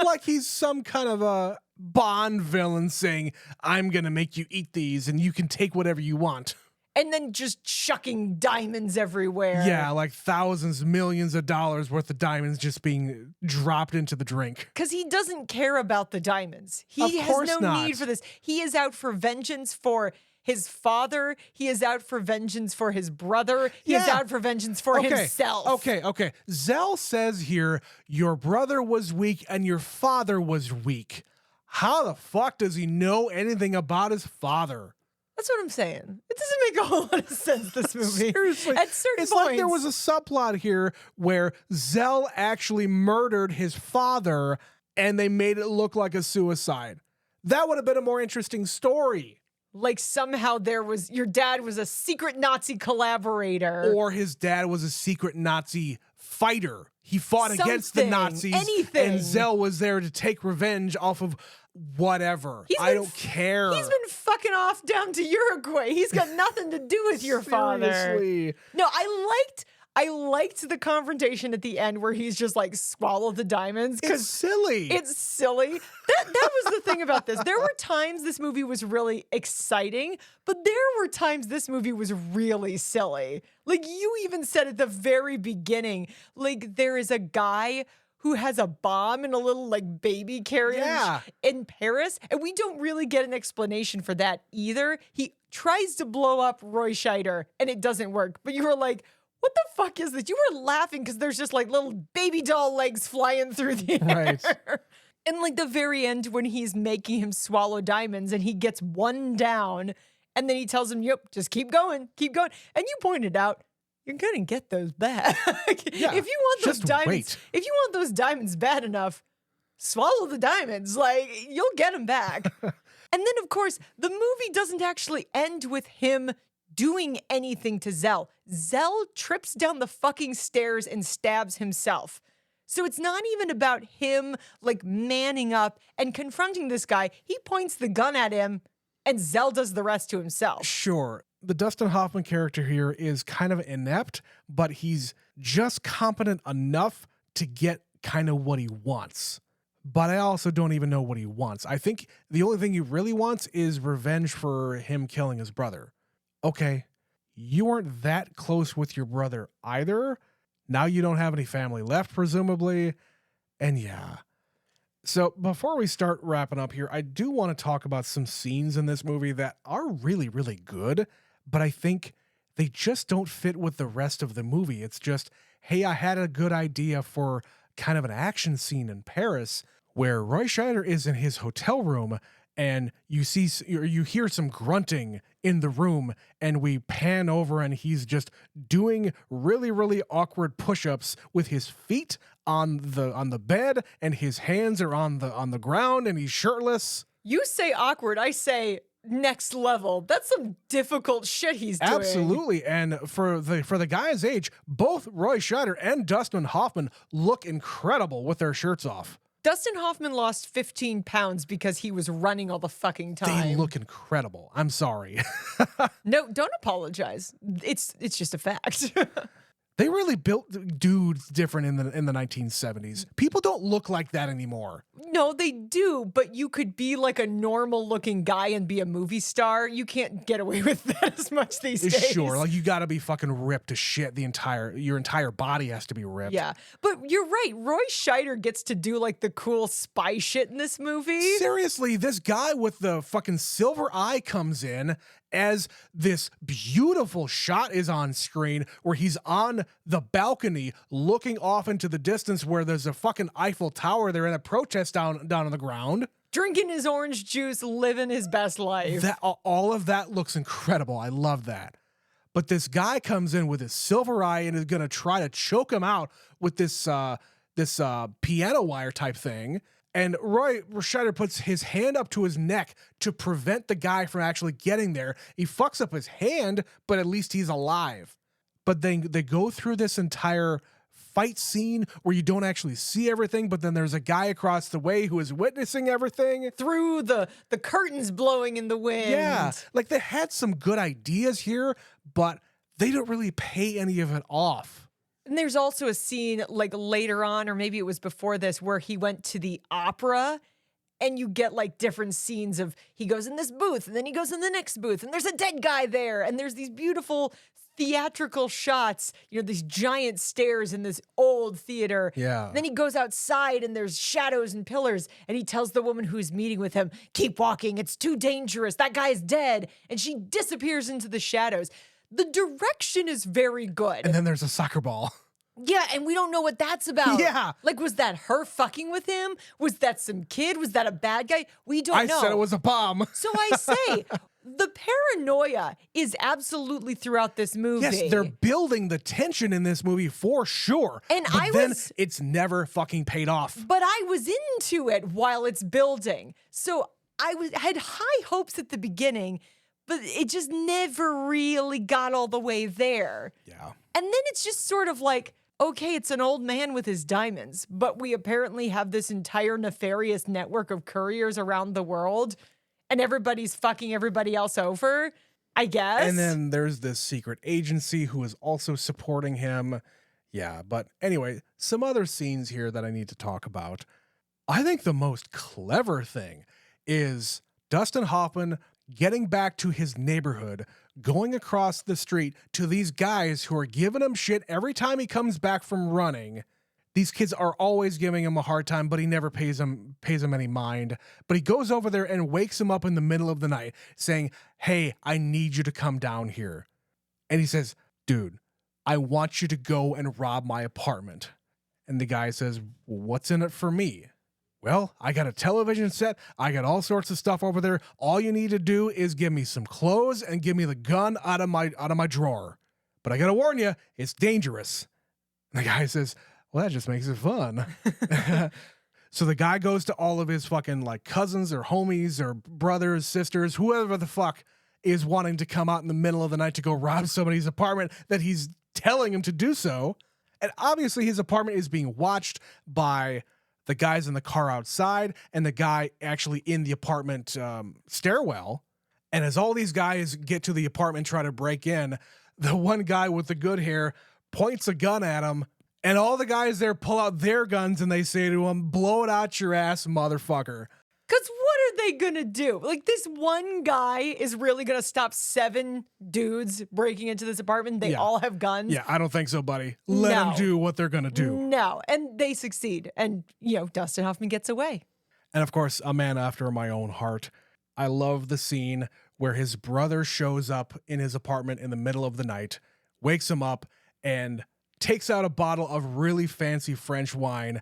Like he's some kind of a Bond villain saying, I'm going to make you eat these and you can take whatever you want. And then just chucking diamonds everywhere. Yeah, like thousands, millions of dollars worth of diamonds just being dropped into the drink. Because he doesn't care about the diamonds. He Of has course no not. need for this. He is out for vengeance for his father. He is out for vengeance for his brother. He is Yeah. out for vengeance for himself. Okay. Zell says here, your brother was weak and your father was weak. How the fuck does he know anything about his father? That's what I'm saying. It doesn't make a whole lot of sense, this movie. Seriously. At certain it's points. like there was a subplot here where Zell actually murdered his father and they made it look like a suicide. That would have been a more interesting story. Like somehow your dad was a secret Nazi collaborator. Or his dad was a secret Nazi fighter. He fought against the Something, Nazis. anything. And Zell was there to take revenge off of whatever. I don't care. He's been fucking off down to Uruguay. He's got nothing to do with your father. Seriously. No, I liked the confrontation at the end where he's just like swallow the diamonds It's because silly. it's silly. That was the thing about this. There were times this movie was really exciting, but there were times this movie was really silly. Like you even said at the very beginning, like there is a guy who has a bomb in a little like baby carriage in Paris. And we don't really get an explanation for that either. He tries to blow up Roy Scheider and it doesn't work. But you were like, what the fuck is this? You were laughing because there's just like little baby doll legs flying through the air. Right. And like the very end when he's making him swallow diamonds and he gets one down and then he tells him, yep, just keep going. And you pointed out, you're going to get those back. Yeah, if you want those just diamonds, wait. if you want those diamonds bad enough, swallow the diamonds. Like you'll get them back. And then of course, the movie doesn't actually end with him doing anything to Zell. Zell trips down the fucking stairs and stabs himself. So it's not even about him like manning up and confronting this guy. He points the gun at him and Zell does the rest to himself. Sure. The Dustin Hoffman character here is kind of inept, but he's just competent enough to get kind of what he wants. But I also don't even know what he wants. I think the only thing he really wants is revenge for him killing his brother. Okay, you weren't that close with your brother either. Now you don't have any family left, presumably. And yeah. So before we start wrapping up here, I do want to talk about some scenes in this movie that are really, really good, but I think they just don't fit with the rest of the movie. It's just, hey, I had a good idea for kind of an action scene in Paris where Roy Scheider is in his hotel room and you hear some grunting in the room and we pan over and he's just doing really, really awkward push-ups with his feet on the bed and his hands are on the ground and he's shirtless. You say awkward, I say next level. That's some difficult shit he's doing. Absolutely. And for the guy's age, both Roy Scheider and Dustin Hoffman look incredible with their shirts off. Dustin Hoffman lost 15 pounds because he was running all the fucking time. They look incredible. I'm sorry. No, don't apologize. It's just a fact. They really built dudes different in the 1970s. People don't look like that anymore. No, they do, but you could be like a normal looking guy and be a movie star. You can't get away with that as much these days. Sure, like you got to be fucking ripped to shit. Your entire body has to be ripped. Yeah, but you're right. Roy Scheider gets to do like the cool spy shit in this movie. Seriously, this guy with the fucking silver eye comes in as this beautiful shot is on screen where he's on the balcony looking off into the distance where there's a fucking Eiffel Tower. They're in a protest down on the ground. Drinking his orange juice, living his best life. All of that looks incredible. I love that. But this guy comes in with his silver eye and is going to try to choke him out with this piano wire type thing. And Roy Scheider puts his hand up to his neck to prevent the guy from actually getting there. He fucks up his hand, but at least he's alive. But then they go through this entire fight scene where you don't actually see everything, but then there's a guy across the way who is witnessing everything. Through the curtains blowing in the wind. Yeah, like they had some good ideas here, but they don't really pay any of it off. And there's also a scene like later on, or maybe it was before this, where he went to the opera and you get like different scenes of he goes in this booth and then he goes in the next booth and there's a dead guy there and there's these beautiful theatrical shots, these giant stairs in this old theater. Yeah. Then he goes outside and there's shadows and pillars and he tells the woman who's meeting with him, keep walking, it's too dangerous, that guy's dead. And she disappears into the shadows. The direction is very good. And then there's a soccer ball. Yeah, and we don't know what that's about. Yeah. Like, was that her fucking with him? Was that some kid? Was that a bad guy? We don't know. I said it was a bomb. So I say, the paranoia is absolutely throughout this movie. Yes, they're building the tension in this movie for sure. And but it's never fucking paid off. But I was into it while it's building. So had high hopes at the beginning, but it just never really got all the way there. Yeah. And then it's just sort of like, okay, it's an old man with his diamonds, but we apparently have this entire nefarious network of couriers around the world, and everybody's fucking everybody else over, I guess. And then there's this secret agency who is also supporting him. Yeah, but anyway, some other scenes here that I need to talk about. I think the most clever thing is Dustin Hoffman getting back to his neighborhood, going across the street to these guys who are giving him shit every time he comes back from running. These kids are always giving him a hard time, but he never pays them any mind. But he goes over there and wakes him up in the middle of the night saying, hey, I need you to come down here. And he says, dude, I want you to go and rob my apartment. And the guy says, well, what's in it for me? Well, I got a television set. I got all sorts of stuff over there. All you need to do is give me some clothes and give me the gun out of my drawer. But I got to warn you, it's dangerous. And the guy says, well, that just makes it fun. So the guy goes to all of his fucking like cousins or homies or brothers, sisters, whoever the fuck is wanting to come out in the middle of the night to go rob somebody's apartment that he's telling him to do so. And obviously his apartment is being watched by the guys in the car outside and the guy actually in the apartment stairwell. And as all these guys get to the apartment, try to break in, the one guy with the good hair points a gun at him, and all the guys there pull out their guns and they say to him, blow it out your ass, motherfucker. Because what are they going to do? Like, this one guy is really going to stop 7 dudes breaking into this apartment. They all have guns. Yeah, I don't think so, buddy. Let them do what they're going to do. No, and they succeed. And, Dustin Hoffman gets away. And of course, a man after my own heart. I love the scene where his brother shows up in his apartment in the middle of the night, wakes him up, and takes out a bottle of really fancy French wine.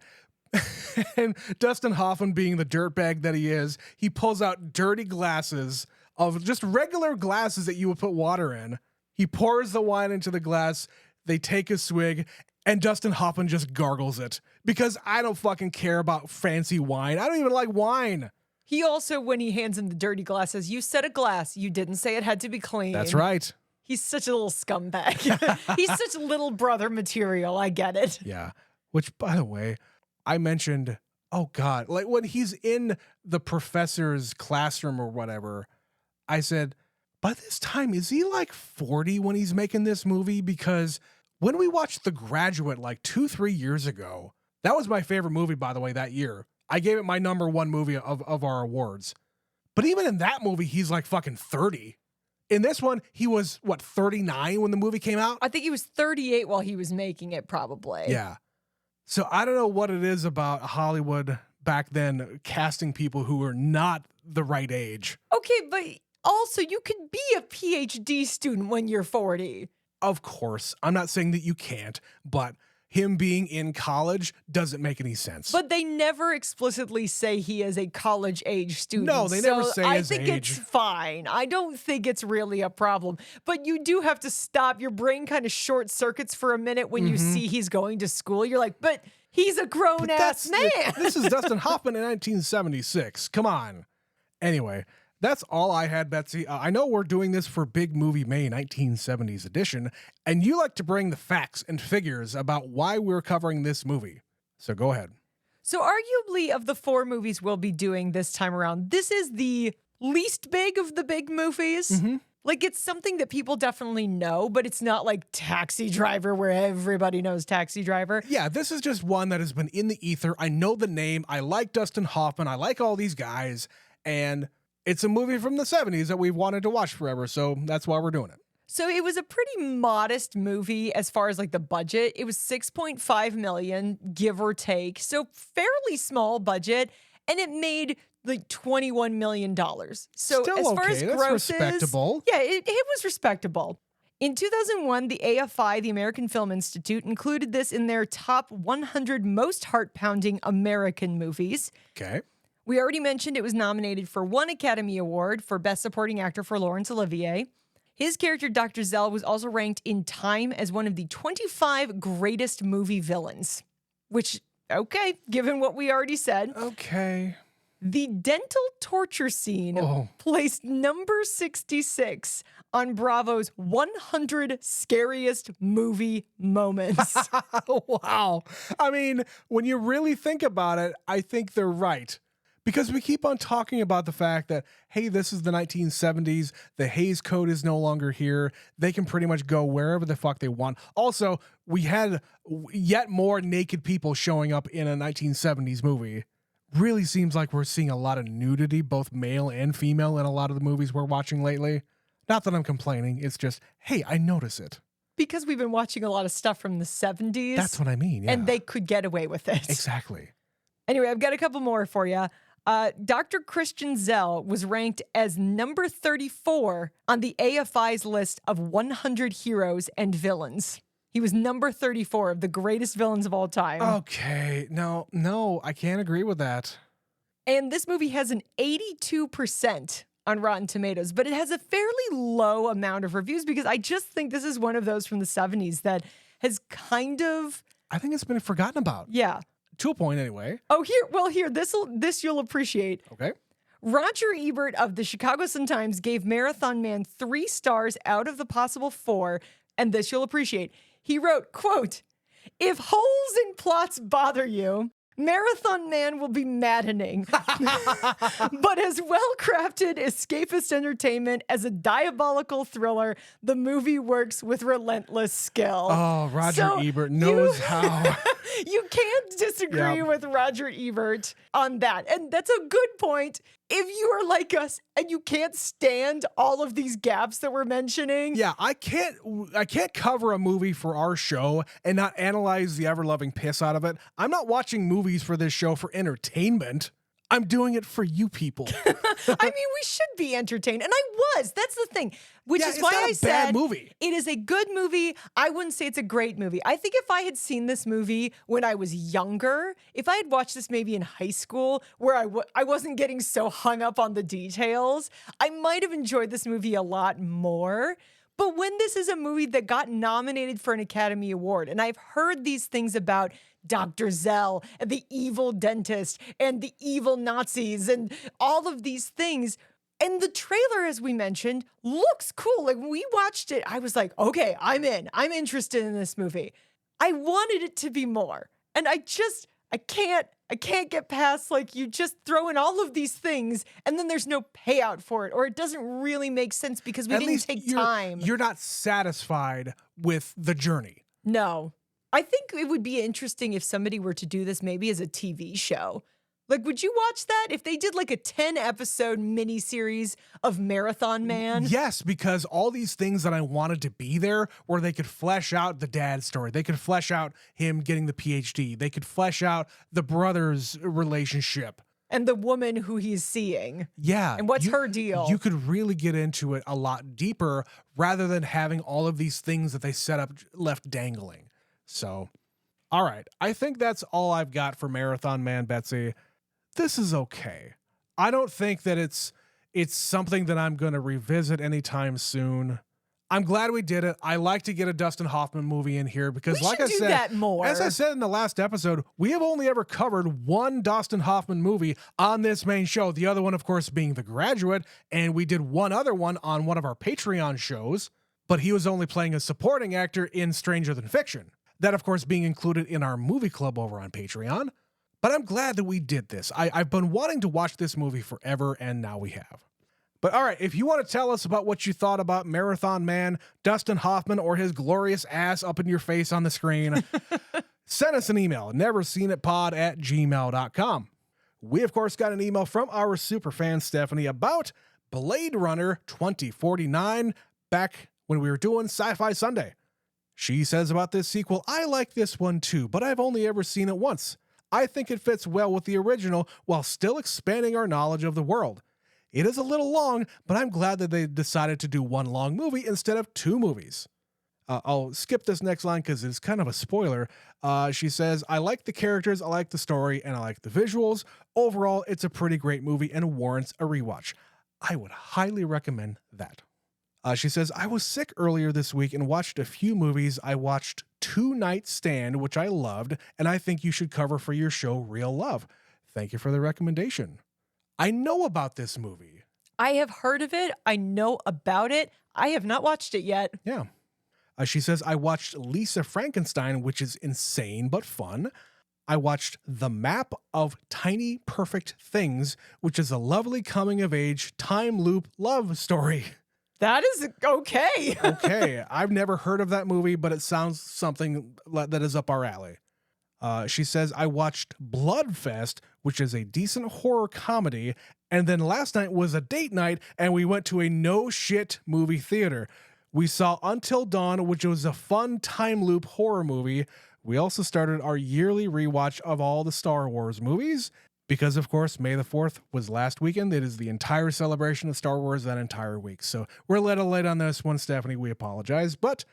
And Dustin Hoffman, being the dirtbag that he is, he pulls out dirty glasses of just regular glasses that you would put water in. He pours the wine into the glass. They take a swig, and Dustin Hoffman just gargles it because I don't fucking care about fancy wine. I don't even like wine. He also, when he hands him the dirty glass, says, you said a glass. You didn't say it had to be clean. That's right. He's such a little scumbag. He's such little brother material. I get it. Yeah. Which, by the way, I mentioned Oh God. Like when he's in the professor's classroom or whatever, I said, by this time, is he like 40 when he's making this movie? Because when we watched The Graduate like 2-3 years ago, that was my favorite movie, by the way, that year. I gave it my #1 movie of our awards. But even in that movie, he's like fucking 30. In this one, he was, what, 39 when the movie came out? I think he was 38 while he was making it, probably. Yeah. So I don't know what it is about Hollywood back then casting people who are not the right age. Okay, but also you could be a PhD student when you're 40. Of course. I'm not saying that you can't, but him being in college doesn't make any sense. But they never explicitly say he is a college age student. No, they never say his I think age. it's fine. I don't think it's really a problem. But you do have to stop. Your brain kind of short circuits for a minute when you see he's going to school. You're like, but he's a grown ass man. This is Dustin Hoffman in 1976. Come on. Anyway, that's all I had, Betsy. I know we're doing this for Big Movie May 1970s edition, and you like to bring the facts and figures about why we're covering this movie. So go ahead. So arguably of the 4 movies we'll be doing this time around, this is the least big of the big movies. Like it's something that people definitely know, but it's not like Taxi Driver where everybody knows Taxi Driver. Yeah, this is just one that has been in the ether. I know the name. I like Dustin Hoffman. I like all these guys. And it's a movie from the 70s that we've wanted to watch forever. So that's why we're doing it. So it was a pretty modest movie as far as like the budget. It was $6.5 million, give or take. So fairly small budget. And it made like $21 million. So Still as far okay. as That's grosses, respectable. yeah, it was respectable. In 2001, the AFI, the American Film Institute, included this in their top 100 most heart-pounding American movies. Okay. We already mentioned it was nominated for 1 Academy Award for Best Supporting Actor for Laurence Olivier. His character, Dr. Zell, was also ranked in Time as one of the 25 greatest movie villains. Which, okay, given what we already said. Okay. The dental torture scene placed number 66 on Bravo's 100 scariest movie moments. Wow. I mean, when you really think about it, I think they're right. Because we keep on talking about the fact that, hey, this is the 1970s. The Hays Code is no longer here. They can pretty much go wherever the fuck they want. Also, we had yet more naked people showing up in a 1970s movie. Really seems like we're seeing a lot of nudity, both male and female, in a lot of the movies we're watching lately. Not that I'm complaining. It's just, hey, I notice it. Because we've been watching a lot of stuff from the 70s. That's what I mean, yeah. And they could get away with it. Exactly. Anyway, I've got a couple more for you. Dr. Christian Zell was ranked as number 34 on the AFI's list of 100 heroes and villains. He was number 34 of the greatest villains of all time. Okay. No, I can't agree with that. And this movie has an 82% on Rotten Tomatoes, but it has a fairly low amount of reviews because I just think this is one of those from the 70s that has kind of... I think it's been forgotten about. Yeah. To a point, anyway. Oh, here, this you'll appreciate. Okay. Roger Ebert of the Chicago Sun-Times gave Marathon Man 3 stars out of the possible 4, and this you'll appreciate. He wrote, quote, "If holes in plots bother you, Marathon Man will be maddening, but as well-crafted escapist entertainment as a diabolical thriller, the movie works with relentless skill." Oh, Roger Ebert knows how. You can't disagree with Roger Ebert on that. And that's a good point. If you are like us and you can't stand all of these gaps that we're mentioning. Yeah, I can't cover a movie for our show and not analyze the ever-loving piss out of it. I'm not watching movies for this show for entertainment. I'm doing it for you people. I mean, we should be entertained. And I was. That's the thing. Which is why I said bad movie. It is a good movie. I wouldn't say it's a great movie. I think if I had seen this movie when I was younger, if I had watched this maybe in high school where I wasn't getting so hung up on the details, I might have enjoyed this movie a lot more. But when this is a movie that got nominated for an Academy Award, and I've heard these things about Dr. Zell and the evil dentist and the evil Nazis and all of these things. And the trailer, as we mentioned, looks cool. Like when we watched it, I was like, okay, I'm in. I'm interested in this movie. I wanted it to be more. And I can't I can't get past, like, you just throw in all of these things and then there's no payout for it, or it doesn't really make sense because we At didn't least take time. You're not satisfied with the journey. No. I think it would be interesting if somebody were to do this maybe as a TV show. Like, would you watch that if they did like a 10-episode miniseries of Marathon Man? Yes, because all these things that I wanted to be there, where they could flesh out the dad story, they could flesh out him getting the PhD, they could flesh out the brothers' relationship. And the woman who he's seeing. Yeah. And what's her deal? You could really get into it a lot deeper rather than having all of these things that they set up left dangling. So, all right. I think that's all I've got for Marathon Man, Betsy. This is okay. I don't think that it's something that I'm going to revisit anytime soon. I'm glad we did it. I like to get a Dustin Hoffman movie in here because, We like should I do said, that more. as I said in the last episode, we have only ever covered one Dustin Hoffman movie on this main show. The other one, of course, being The Graduate, and we did one other one on one of our Patreon shows, but he was only playing a supporting actor in Stranger Than Fiction. That, of course, being included in our movie club over on Patreon. But I'm glad that we did this. I've been wanting to watch this movie forever, and now we have. But all right, if you want to tell us about what you thought about Marathon Man, Dustin Hoffman, or his glorious ass up in your face on the screen, send us an email, neverseenitpod@gmail.com. We, of course, got an email from our super fan, Stephanie, about Blade Runner 2049 back when we were doing Sci-Fi Sunday. She says about this sequel, I like this one too, but I've only ever seen it once. I think it fits well with the original while still expanding our knowledge of the world. It is a little long, but I'm glad that they decided to do one long movie instead of two movies. I'll skip this next line because it's kind of a spoiler. She says, I like the characters, I like the story, and I like the visuals. Overall, it's a pretty great movie and warrants a rewatch. I would highly recommend that. She says, I was sick earlier this week and watched a few movies. I watched Two Night Stand, which I loved, and I think you should cover for your show Real Love. Thank you for the recommendation. I know about this movie. I have heard of it. I know about it. I have not watched it yet. Yeah. She says, I watched Lisa Frankenstein, which is insane but fun. I watched The Map of Tiny Perfect Things, which is a lovely coming-of-age time loop love story. That is okay. Okay. I've never heard of that movie, but it sounds something that is up our alley. She says, I watched Bloodfest, which is a decent horror comedy. And then last night was a date night, and we went to a no-shit movie theater. We saw Until Dawn, which was a fun time loop horror movie. We also started our yearly rewatch of all the Star Wars movies. Because, of course, May the 4th was last weekend. It is the entire celebration of Star Wars that entire week. So we're a little late on this one, Stephanie. We apologize. But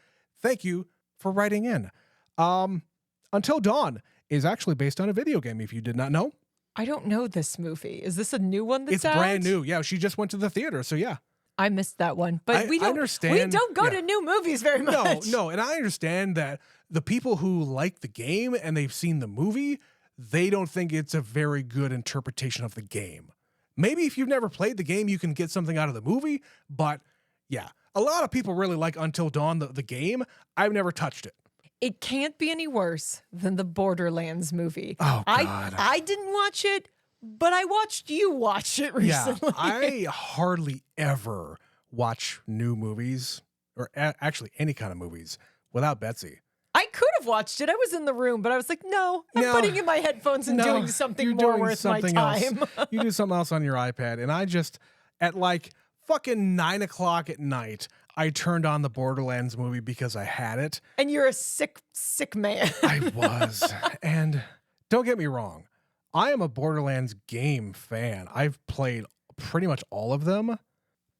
thank you for writing in. Until Dawn is actually based on a video game, if you did not know. I don't know this movie. Is this a new one that's It's out? brand new. Yeah, she just went to the theater. So, yeah. I missed that one. But I we don't understand. We don't go Yeah. to new movies very much. No. And I understand that the people who like the game and they've seen the movie, they don't think it's a very good interpretation of the game. Maybe if you've never played the game, you can get something out of the movie. But yeah, a lot of people really like Until Dawn, the game. I've never touched it. It can't be any worse than the Borderlands movie. Oh, God. I didn't watch it, but I watched you watch it recently. Yeah, I hardly ever watch new movies or actually any kind of movies without Betsy. I could have watched it. I was in the room, but I was like, no, I'm putting in my headphones and doing something more worth my time. You do something else on your iPad. And I just, at like fucking 9 o'clock at night, I turned on the Borderlands movie because I had it. And you're a sick, sick man. I was. And don't get me wrong, I am a Borderlands game fan. I've played pretty much all of them,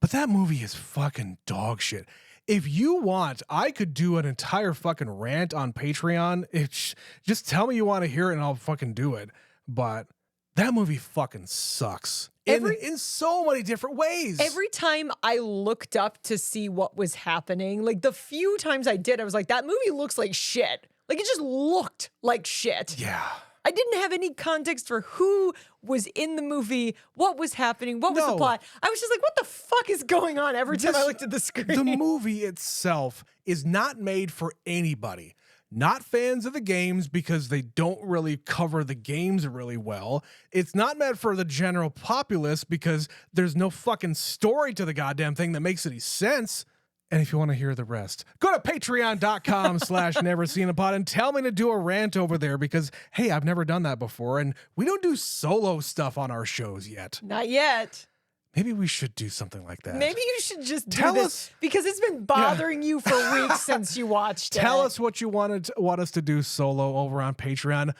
but that movie is fucking dog shit. If you want, I could do an entire fucking rant on Patreon. Just tell me you want to hear it and I'll fucking do it. But that movie fucking sucks in so many different ways. Every time I looked up to see what was happening, like the few times I did, I was like, that movie looks like shit. Like it just looked like shit. Yeah. I didn't have any context for who was in the movie, what was happening, what was the plot. I was just like, what the fuck is going on every time I looked at the screen? The movie itself is not made for anybody. not fans of the games because they don't really cover the games really well. It's not meant for the general populace because there's no fucking story to the goddamn thing that makes any sense. And if you want to hear the rest, go to patreon.com/neverseenapod and tell me to do a rant over there because, hey, I've never done that before. And we don't do solo stuff on our shows yet. Not yet. Maybe we should do something like that. Maybe you should just Tell do this us- because it's been bothering you for weeks since you watched it. Tell us what you want us to do solo over on Patreon,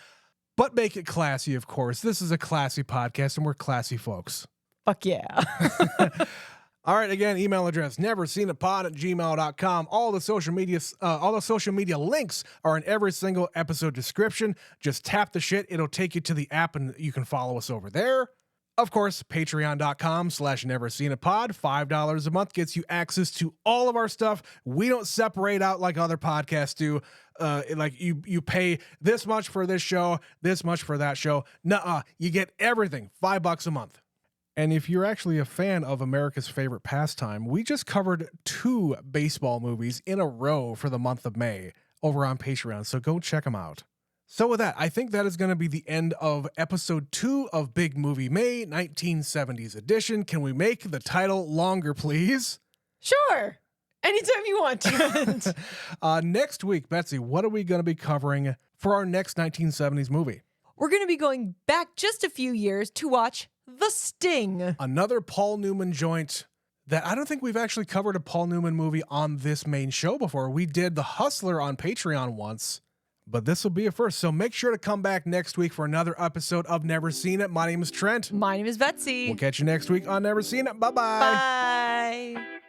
but make it classy, of course. This is a classy podcast, and we're classy folks. Fuck yeah. All right, again, email address, neverseenapod@gmail.com. All the social media links are in every single episode description. Just tap the shit. It'll take you to the app, and you can follow us over there. Of course, patreon.com/neverseenapod. $5 a month gets you access to all of our stuff. We don't separate out like other podcasts do. Like you pay this much for this show, this much for that show. Nuh-uh. You get everything. $5 a month. And if you're actually a fan of America's favorite pastime, we just covered 2 baseball movies in a row for the month of May over on Patreon. So go check them out. So with that, I think that is going to be the end of episode 2 of Big Movie May 1970s edition. Can we make the title longer, please? Sure. Anytime you want to. Next week, Betsy, what are we going to be covering for our next 1970s movie? We're going to be going back just a few years to watch The Sting. Another Paul Newman joint that I don't think we've actually covered a Paul Newman movie on this main show before. We did The Hustler on Patreon once, but this will be a first. So make sure to come back next week for another episode of Never Seen It. My name is Trent. My name is Betsy. We'll catch you next week on Never Seen It. Bye-bye. Bye.